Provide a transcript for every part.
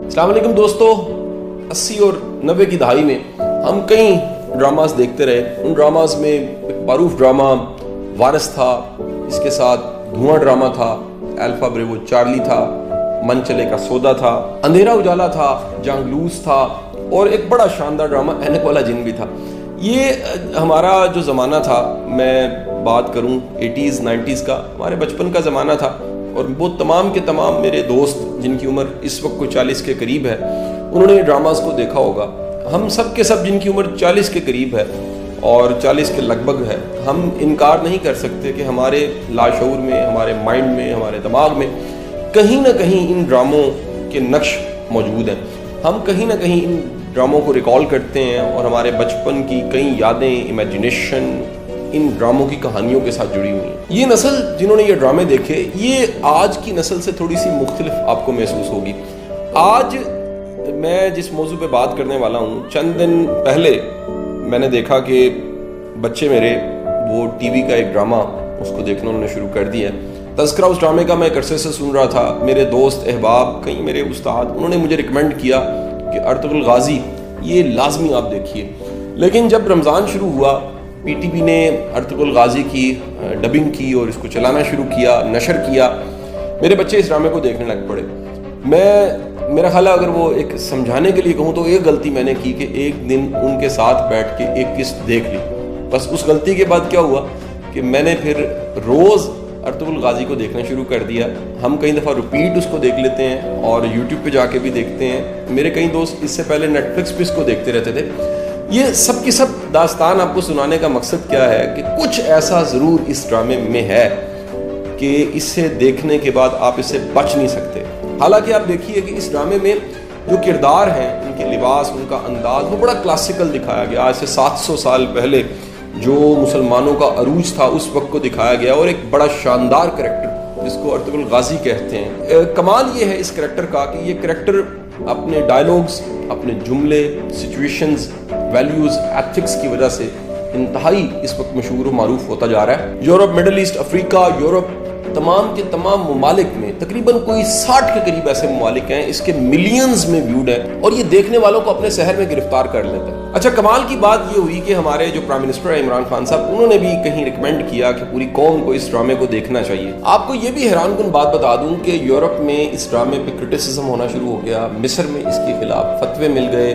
अस्सलाम वालेकुम दोस्तों, 80 और 90 की दहाई में हम कई ड्रामास देखते रहे। उन ड्रामास में एक मारूफ ड्रामा वारिस था, इसके साथ धुआं ड्रामा था, अल्फा ब्रेवो चार्ली था, मन चले का सौदा था, अंधेरा उजाला था, जांगलूस था और एक बड़ा शानदार ड्रामा ऐनक वाला जिन भी था। ये हमारा जो ज़माना था, मैं बात करूं 80s 90s का, हमारे बचपन का ज़माना था। और वो तमाम के तमाम मेरे दोस्त जिनकी उम्र इस वक्त को 40 के करीब है, उन्होंने ड्रामास को देखा होगा। हम सब के सब जिनकी उम्र 40 के करीब है और 40 के लगभग है, हम इनकार नहीं कर सकते कि हमारे लाशऊर में, हमारे माइंड में, हमारे दिमाग में कहीं ना कहीं इन ड्रामों के नक्श मौजूद हैं। हम कहीं ना कहीं इन ड्रामों को रिकॉल करते हैं और हमारे बचपन की कई यादें, इमेजिनेशन इन ड्रामों की कहानियों के साथ जुड़ी हुई हैं। ये नस्ल जिन्होंने ये ड्रामे देखे, ये आज की नस्ल से थोड़ी सी मुख्तलिफ आपको महसूस होगी। आज मैं जिस मौजू पे बात करने वाला हूँ, चंद दिन पहले मैंने देखा कि बच्चे मेरे वो टीवी का एक ड्रामा उसको देखना उन्होंने शुरू कर दिया है। तज़किरा उस ड्रामे का मैं एक अरसे से सुन रहा था। मेरे दोस्त अहबाब, कई मेरे उस्ताद, उन्होंने मुझे रिकमेंड किया कि अर्तुगरुल गाजी ये लाजमी आप देखिए। लेकिन जब रमज़ान शुरू हुआ, पीटीवी ने अर्तुगरुल गाजी की डबिंग की और इसको चलाना शुरू किया, नशर किया। मेरे बच्चे इस ड्रामे को देखने लग पड़े। मेरा ख्याल है अगर वो एक समझाने के लिए कहूँ तो एक गलती मैंने की कि एक दिन उनके साथ बैठ के एक किस्त देख ली। बस उस गलती के बाद क्या हुआ कि मैंने फिर रोज़ अर्तुगरुल गाजी को देखना शुरू कर दिया। हम कई दफ़ा रिपीट उसको देख लेते हैं और यूट्यूब पे जाके भी देखते हैं। मेरे कई दोस्त इससे पहले नेटफ्लिक्स पे इसको देखते रहते थे। ये सब की सब दास्तान आपको सुनाने का मकसद क्या है कि कुछ ऐसा ज़रूर इस ड्रामे में है कि इसे देखने के बाद आप इससे बच नहीं सकते। हालांकि आप देखिए कि इस ड्रामे में जो किरदार हैं, उनके लिबास, उनका अंदाज, वो बड़ा क्लासिकल दिखाया गया। आज से 700 साल पहले जो मुसलमानों का अरूज था उस वक्त को दिखाया गया और एक बड़ा शानदार करैक्टर जिसको अर्तुगरुल गाजी कहते हैं। कमाल ये है इस करैक्टर का कि ये करैक्टर अपने डायलॉग्स, अपने जुमले, सिचुएशंस, वैल्यूज़, एथिक्स की वजह से इंतहाई इस वक्त मशहूर और मारूफ होता जा रहा है। Europe, middle east, Africa, Europe, तमाम के तमाम ममालिक में तकरीबन कोई 60 के करीब ऐसे ममालिक हैं, इसके मिलियंस में व्यूड है और ये देखने वालों को अपने शहर में गिरफ्तार कर लेता है। अच्छा, कमाल की बात ये हुई कि हमारे जो प्राइम मिनिस्टर है इमरान खान साहब, उन्होंने भी कहीं रिकमेंड किया कि पूरी कौम को इस ड्रामे को देखना चाहिए। आपको ये भी हैरानकुन बात बता दूं कि यूरोप में इस ड्रामे पे क्रिटिसिज्म होना शुरू हो गया। मिस्र में इसके खिलाफ फतवे मिल गए,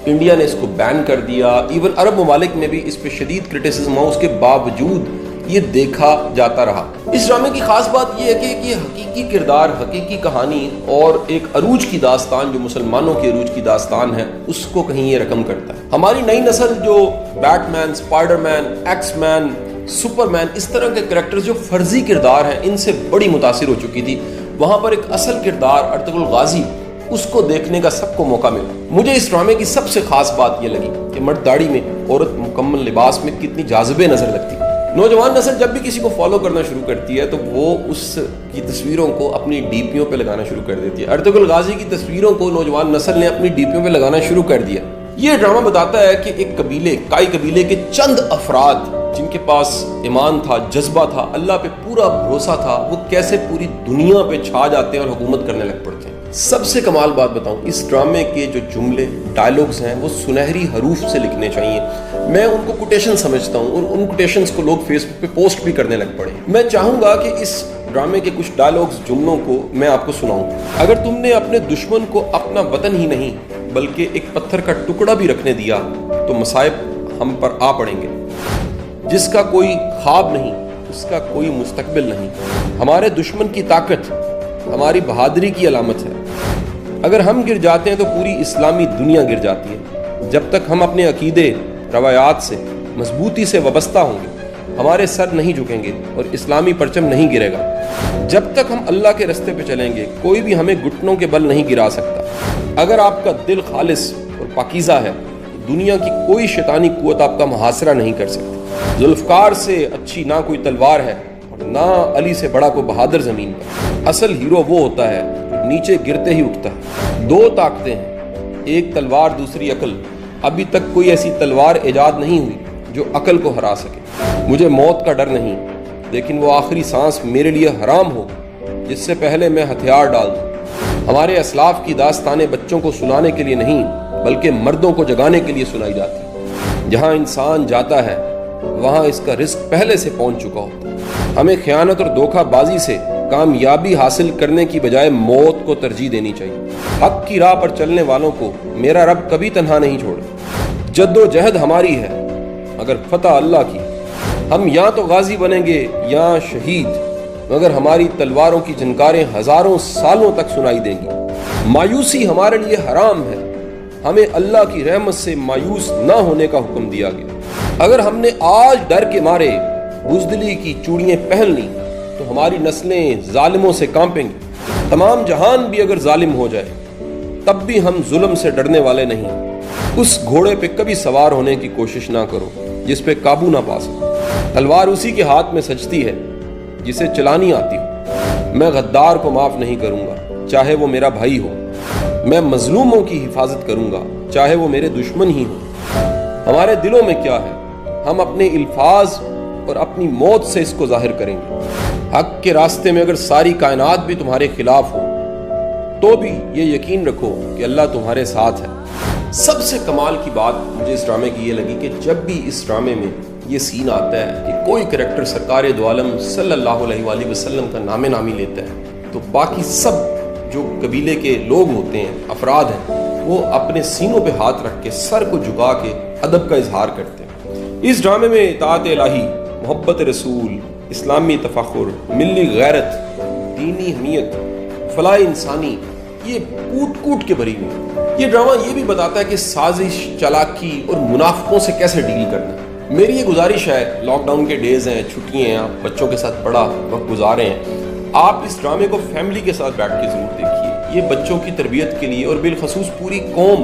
इंडिया ने इसको बैन कर दिया, इवन अरब ममालिक में भी इस पे शदीद क्रिटिसिज्म हुआ। उसके बावजूद ये देखा जाता रहा। इस ड्रामे की खास बात ये है कि हकीकी किरदार, हकीकी कहानी और एक अरूज की दास्तान, जो मुसलमानों की अरूज की दास्तान है, उसको कहीं ये रकम करता है। हमारी नई नस्ल जो बैटमैन, स्पाइडरमैन, एक्समैन, सुपरमैन, इस तरह के कैरेक्टर्स जो फर्जी किरदार हैं, इनसे बड़ी मुतासिर हो चुकी थी। वहां पर एक असल किरदार अर्तुगरुल गाजी, उसको देखने का सबको मौका मिला। मुझे इस ड्रामे की सबसे खास बात ये लगी कि मर्द दाढ़ी में, औरत मुकम्मल लिबास में कितनी जाज़िबे नजर लगती है। नौजवान नस्ल जब भी किसी को फॉलो करना शुरू करती है तो वो उसकी तस्वीरों को अपनी डीपीओ पे लगाना शुरू कर देती है। अर्तुगरुल गाजी की तस्वीरों को नौजवान नस्ल ने अपनी डीपीओ पे लगाना शुरू कर दिया। ये ड्रामा बताता है कि एक कबीले, काई कबीले के चंद अफराद जिनके पास ईमान था, जज्बा था, अल्लाह पे पूरा भरोसा था, वो कैसे पूरी दुनिया पे छा जाते हैं और हुकूमत करने लग पड़ते हैं। सबसे कमाल बात बताऊं, इस ड्रामे के जो जुमले, डायलॉग्स हैं, वो सुनहरी हरूफ से लिखने चाहिए। मैं उनको कोटेशन समझता हूं और उन कोटेशंस को लोग फेसबुक पे पोस्ट भी करने लग पड़े। मैं चाहूंगा कि इस ड्रामे के कुछ डायलॉग्स, जुमलों को मैं आपको सुनाऊं। अगर तुमने अपने दुश्मन को अपना वतन ही नहीं बल्कि एक पत्थर का टुकड़ा भी रखने दिया तो मसाइब हम पर आ पड़ेंगे। जिसका कोई ख्वाब नहीं उसका कोई मुस्तकबिल नहीं। हमारे दुश्मन की ताकत हमारी बहादुरी की अलामत है। अगर हम गिर जाते हैं तो पूरी इस्लामी दुनिया गिर जाती है। जब तक हम अपने अकीदे, रवायात से मजबूती से वाबस्ता होंगे, हमारे सर नहीं झुकेंगे और इस्लामी परचम नहीं गिरेगा। जब तक हम अल्लाह के रास्ते पे चलेंगे, कोई भी हमें घुटनों के बल नहीं गिरा सकता। अगर आपका दिल खालिस और पाकीज़ा है, दुनिया की कोई शैतानी कुव्वत आपका मुहासरा नहीं कर सकती। जुल्फकार से अच्छी ना कोई तलवार है और ना अली से बड़ा कोई बहादुर ज़मीन पर। असल हीरो वो होता है जो नीचे गिरते ही उठता है। दो ताकतें हैं, एक तलवार, दूसरी अकल। अभी तक कोई ऐसी तलवार ईजाद नहीं हुई जो अकल को हरा सके। मुझे मौत का डर नहीं, लेकिन वो आखिरी सांस मेरे लिए हराम हो जिससे पहले मैं हथियार डाल दूं। ہمارے اسلاف کی داستانیں بچوں کو سنانے کے لیے نہیں بلکہ مردوں کو جگانے کے لیے سنائی جاتی. جہاں انسان جاتا ہے وہاں اس کا رزق پہلے سے پہنچ چکا ہوتا ہے. ہمیں خیانت اور دھوکہ بازی سے کامیابی حاصل کرنے کی بجائے موت کو ترجیح دینی چاہیے. حق کی راہ پر چلنے والوں کو میرا رب کبھی تنہا نہیں چھوڑے. جد و جہد ہماری ہے مگر فتح اللہ کی. ہم یا تو غازی بنیں گے یا شہید، مگر ہماری تلواروں کی جھنکاریں ہزاروں سالوں تک سنائی دیں گی. مایوسی ہمارے لیے حرام ہے. ہمیں اللہ کی رحمت سے مایوس نہ ہونے کا حکم دیا گیا. اگر ہم نے آج ڈر کے مارے بزدلی کی چوڑیاں پہن لی تو ہماری نسلیں ظالموں سے کانپیں گی. تمام جہان بھی اگر ظالم ہو جائے تب بھی ہم ظلم سے ڈرنے والے نہیں. اس گھوڑے پہ کبھی سوار ہونے کی کوشش نہ کرو جس پہ قابو نہ پا سکو. تلوار اسی کے ہاتھ میں سجتی ہے جسے چلانی آتی ہو. میں غدار کو معاف نہیں کروں گا چاہے وہ میرا بھائی ہو. میں مظلوموں کی حفاظت کروں گا چاہے وہ میرے دشمن ہی ہوں. ہمارے دلوں میں کیا ہے ہم اپنے الفاظ اور اپنی موت سے اس کو ظاہر کریں گے. حق کے راستے میں اگر ساری کائنات بھی تمہارے خلاف ہو تو بھی یہ یقین رکھو کہ اللہ تمہارے ساتھ ہے. سب سے کمال کی بات مجھے اس ڈرامے کی یہ لگی کہ جب بھی اس ڈرامے میں یہ سین آتا ہے کہ کوئی کریکٹر سرکار دو عالم صلی اللہ علیہ وآلہ وسلم کا نام نامی لیتا ہے تو باقی سب جو قبیلے کے لوگ ہوتے ہیں، افراد ہیں، وہ اپنے سینوں پہ ہاتھ رکھ کے سر کو جھکا کے ادب کا اظہار کرتے ہیں. اس ڈرامے میں اطاعت الہی، محبت رسول، اسلامی تفاخر، ملی غیرت، دینی حمیت، فلاح انسانی یہ کوٹ کوٹ کے بھری ہوئی. یہ ڈرامہ یہ بھی بتاتا ہے کہ سازش، چالاکی اور منافقوں سے کیسے ڈیل کرنا ہے. میری یہ گزارش ہے، لاک ڈاؤن کے ڈیز ہیں، چھٹیاں ہیں، آپ بچوں کے ساتھ بڑا وقت گزارے ہیں، آپ اس ڈرامے کو فیملی کے ساتھ بیٹھ کے ضرور دیکھیے. یہ بچوں کی تربیت کے لیے اور بالخصوص پوری قوم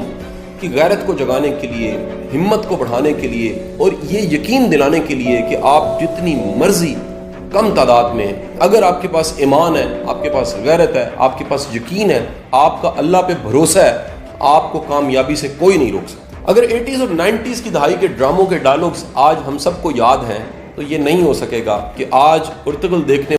کی غیرت کو جگانے کے لیے، ہمت کو بڑھانے کے لیے اور یہ یقین دلانے کے لیے کہ آپ جتنی مرضی کم تعداد میں اگر آپ کے پاس ایمان ہے، آپ کے پاس غیرت ہے، آپ کے پاس یقین ہے، آپ کا اللہ پہ بھروسہ ہے، آپ کو کامیابی سے کوئی نہیں روک سکتا. اگر 80s اور 90s کی دہائی کے ڈراموں کے ڈائلاگز آج ہم سب کو یاد ہیں تو یہ نہیں ہو سکے گا کہ آج ارطغرل دیکھنے